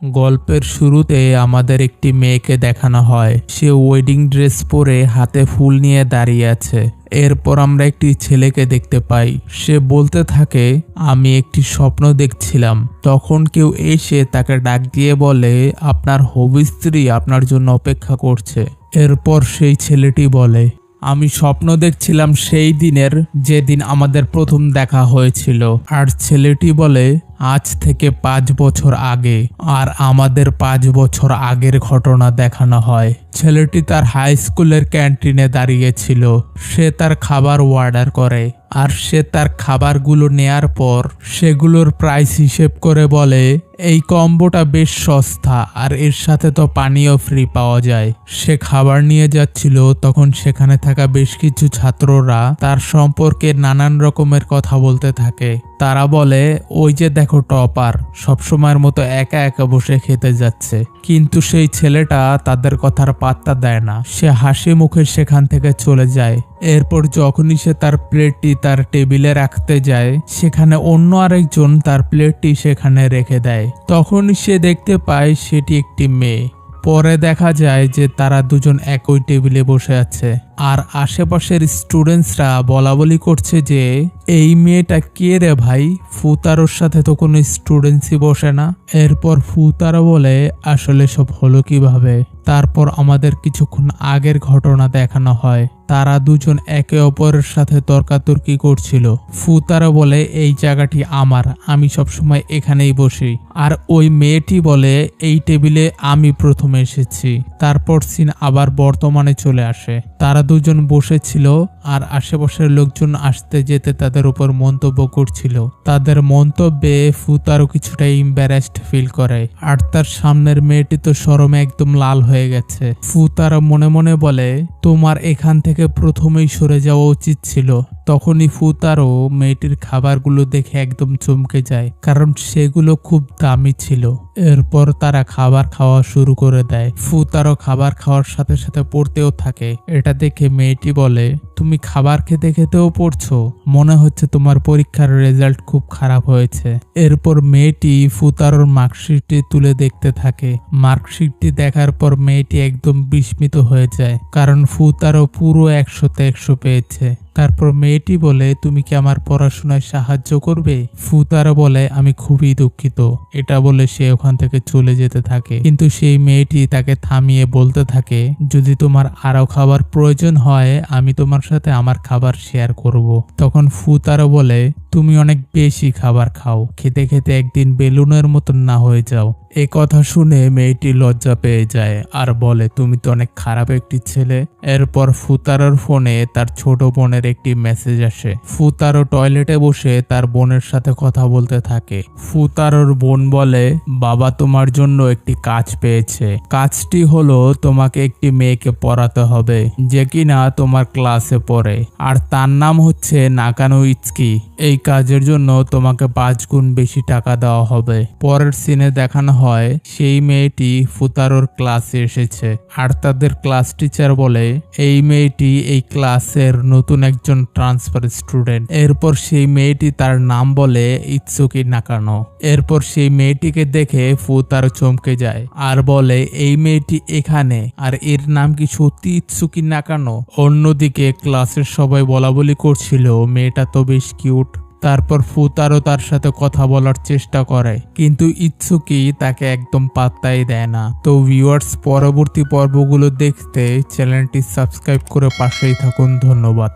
গল্পের শুরুতে আমাদের একটি মেয়েকে দেখানো হয়। সে ওয়েডিং ড্রেস পরে হাতে ফুল নিয়ে দাঁড়িয়ে আছে। এরপর আমরা একটি ছেলেকে দেখতে পাই। সে বলতে থাকে, আমি একটি স্বপ্ন দেখছিলাম। তখন কেউ এসে তাকে ডাক দিয়ে বলে, আপনার হবু স্ত্রী আপনার জন্য অপেক্ষা করছে। এরপর সেই ছেলেটি বলে, আমি স্বপ্ন দেখছিলাম সেই দিনের যেদিন আমাদের প্রথম দেখা হয়েছিল। আর ছেলেটি বলে, আজ থেকে 5 বছর আগে। আর আমাদের 5 বছর আগের ঘটনা দেখানো হয়। ছেলেটি তার হাই স্কুলের ক্যান্টিনে দাঁড়িয়েছিল। সে তার খাবার অর্ডার করে। আর সে তার খাবারগুলো নেয়ার পর সেগুলোর প্রাইস হিসেব করে বলে, এই কম্বোটা বেশ সস্তা আর এর সাথে তো পানিও ফ্রি পাওয়া যায়। সে খাবার নিয়ে যাচ্ছিল, তখন সেখানে থাকা বেশ কিছু ছাত্ররা তার সম্পর্কে নানান রকমের কথা বলতে থাকে। তারা বলে, ওই যে দেখো টপার, সবসময়ের মতো একা একা বসে খেতে যাচ্ছে। কিন্তু সেই ছেলেটা তাদের কথার পাত্তা দেয় না। সে হাসি মুখে সেখান থেকে চলে যায়। এরপর যখনই সে তার প্লেটটি তার টেবিলে রাখতে যায়, সেখানে অন্য আরেকজন তার প্লেটটি সেখানে রেখে দেয়। তখনই সে দেখতে পায় সেটি একটি মেয়ে। পরে দেখা যায় যে তারা দুজন একই টেবিলে বসে আছে। আর আশেপাশের স্টুডেন্টসরা বলাবলি করছে যে, এই মেয়েটা কে রে ভাই, ফুতারোর সাথে তো কোনো স্টুডেন্টসই বসে না। এরপর ফুতারো বলে, আসলে সব হলো কিভাবে। তারপর আমাদের কিছুক্ষণ আগের ঘটনা দেখানো হয়। তারা দুজন একে অপরের সাথে তর্কাতর্কি করছিল। ফুতারো বলে, এই জায়গাটি আমার, আমি সবসময় এখানেই বসি। আর ওই মেয়েটি বলে, এই টেবিলে আমি প্রথমে এসেছি। তারপর সিন আবার বর্তমানে চলে আসে। তারা দুজন বসেছিল আর আশেপাশের লোকজন আসতে যেতে তাদের উপর মন্তব্য করছিল। তাদের মন্তব্যে ফুতারো কিছুটা ইম্বারেসড ফিল করে। আর তার সামনের মেয়েটি তো শরমে একদম লাল হয়ে গেছে। ফুতারো মনে মনে বলে, তোমার এখান থেকে প্রথমেই সরে যাওয়া উচিত ছিল। তখনই ফুতারো মেয়েটির খাবারগুলো দেখে একদম চমকে যায়, কারণ সেগুলো খুব দামি ছিল। এরপর তারা খাবার খাওয়া শুরু করে দেয়। ফুতারো খাবার খাওয়ার সাথে সাথে পড়তেও থাকে। এটা দেখে মেয়েটি বলে, তুমি খাবার খেতে খেতেও পড়ছো, মনে হচ্ছে তোমার পরীক্ষার রেজাল্ট খুব খারাপ হয়েছে। এরপর মেয়েটি ফুতারোর মার্কশিটটি তুলে দেখতে থাকে। মার্কশিটটি দেখার পর মেয়েটি একদম বিস্মিত হয়ে যায়, কারণ ফুতারো পুরো 100তে 100 পেয়েছে। তারপর মেয়েটি বলে, তুমি কি আমার পড়াশোনায় সাহায্য করবে? ফুতারো বলে, আমি খুবই দুঃখিত। এটা বলে সে ওখান থেকে চলে যেতে থাকে। কিন্তু সেই মেয়েটি তাকে থামিয়ে বলতে থাকে, যদি তোমার আরো খাবার প্রয়োজন হয়, আমি তোমার সাথে আমার খাবার শেয়ার করব। তখন ফুতারো বলে, তুমি অনেক বেশি খাবার খাও, খেতে খেতে একদিন বেলুনের মতন না হয়ে যাও। এ কথা শুনে মেয়েটি লজ্জা পেয়ে যায় আর বলে, তুমি তো অনেক খারাপ একটি ছেলে। এরপর ফুতারোর ফোনে তার ছোট বোনের একটি মেসেজ আসে। ফুতারো টয়লেটে বসে তার বোনের সাথে কথা বলতে থাকে। ফুতারোর বোন বলে, বাবা তোমার জন্য একটি কাজ পেয়েছে। কাজটি হলো তোমাকে একটি মেয়েকে পড়াতে হবে, যে কিনা তোমার ক্লাসে পড়ে, আর তার নাম হচ্ছে নাকানো ইচকি। এই কাজের জন্য তোমাকে 5 গুণ বেশি টাকা দেওয়া হবে। পরের সিনে দেখানো হয় সেই মেয়েটি ফুতারোর ক্লাসে এসেছে। আর তাদের ক্লাস টিচার বলে, এই মেয়েটি এই ক্লাসের নতুন একজন ট্রান্সফার স্টুডেন্ট। এরপর সেই মেয়েটি তার নাম বলে ইৎসুকি নাকানো। এরপর সেই মেয়েটিকে দেখে ফুতারো চমকে যায় আর বলে, এই মেয়েটি এখানে, আর এর নাম কি সত্যি ইৎসুকি নাকানো? অন্যদিকে ক্লাসের সবাই বলাবলি করছিল, মেয়েটা তো বেশ কিউট। তারপর ফুতারো তার সাথে কথা বলার চেষ্টা করে, কিন্তু ইৎসুকি তাকে একদম পাত্তাই দেয় না। তো ভিউয়ার্স, পরবর্তী পর্বগুলো দেখতে চ্যানেলটি সাবস্ক্রাইব করে পাশেই থাকুন। ধন্যবাদ।